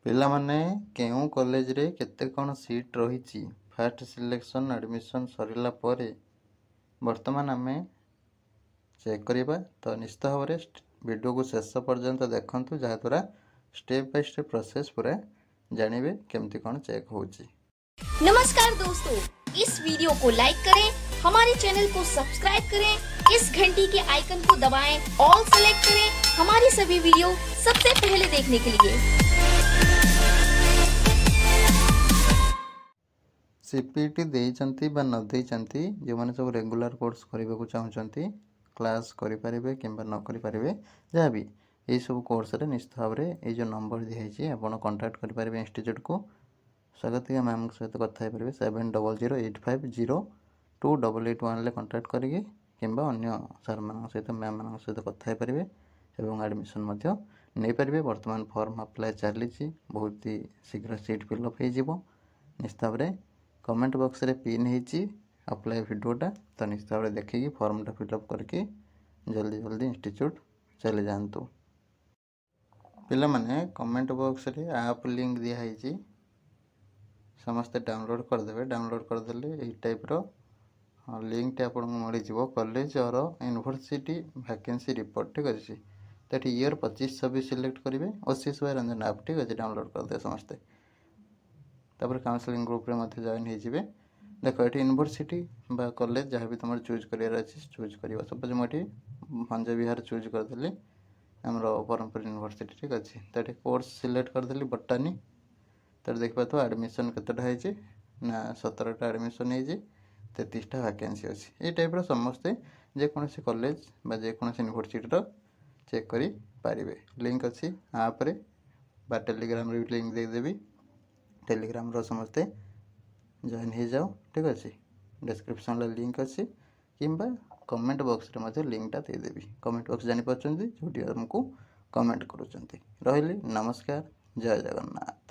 पिला माने केउ कॉलेज रे केते कोन सीट रही फास्ट सिलेक्शन एडमिशन सरिला परे वर्तमान आमे चेक करिबा। तो निश्चित भाव में वीडियो को शेष पर्यंत देखंतु जहा द्वारा स्टेप बाय स्टेप प्रोसेस पूरा जानिबे केमती कोन चेक होची। नमस्कार दोस्तों, इस वीडियो को लाइक करें, हमारे चैनल को सब्सक्राइब करें, इस घंटी के आइकन को दबाएं, ऑल सेलेक्ट करें हमारी सभी वीडियो सबसे पहले देखने के लिए। सीपीटी देइचंती बा न देइचंती जो माने सब रेगुलर कोर्स करबा को चाहउचंती क्लास करि परिबे किंबा न करि परिबे जहा भी ए सब कोर्स रे निश्चित भाव रे ए जो नंबर दिया छै आपण कांटेक्ट करि परिबे इंस्टीट्यूट को। स्वागतिका मैम के सहित कथा परिबे 7008502881 ले कांटेक्ट करिके किंबा अन्य सर मान सहित मैम मान सहित कथा परिबे एवं एडमिशन मध्ये नै परिबे। वर्तमान फॉर्म अप्लाई चली बहुत ही शीघ्र सीट फिलअप हो जिवो। निश्चित भाव रे कमेंट बॉक्स रे पिन होती अप्लाई वीडियोटा, तो निश्चित भाव देखिए फॉर्मटा फिलअप करके जल्दी जल्दी इंस्टीट्यूट चले जातु। पिला माने कमेंट बॉक्स रे आप लिंक दिखाई समस्ते डाउनलोड करदे। डाउनलोड करदेले यही टाइप रो लिंक टे आपन मिल जिवो कॉलेज और यूनिवर्सिटी वैकेंसी रिपोर्ट। ठीक अच्छे, तो ईयर 25-26 सिलेक्ट करेंगे। ओसीएस बाय रंजन आप ठीक अच्छे डाउनलोड करदे समस्ते। तापर काउंसलिंग ग्रुप रे मध्य जॉइन हो जिवे। देखो ये यूनिवर्सिटी बा कॉलेज जहाँ भी तुम चूज कर चूज कर। सपोज मुझे भंज विहार चूज करदेली आम ब्रह्मपुर यूनिवर्सिटी। ठीक अच्छे, तो ये कोर्स सिलेक्ट करदेली बटानी। तो देखा तो एडमिशन केतटा है ना 17टा एडमिशन हो 33टा वैकेंसी अच्छी। ये टाइप समस्ते जेकोसी कॉलेज बा जेकोसी यूनिवर्सिटी चेक करि पारिबे। लिंक अच्छी आप रे बा टेलीग्राम रे लिंक देदेवी। टेलीग्राम रो समस्ते जॉइन हो जाओ। ठीक अच्छे, डिस्क्रिप्शन लिंक अच्छी किंबा कमेंट बॉक्स रे मध्य लिंकटा देदेवी। कमेंट बॉक्स जानी पार्छंती जोटी हमको कमेंट करूछंती। रहिली नमस्कार, जय जगन्नाथ।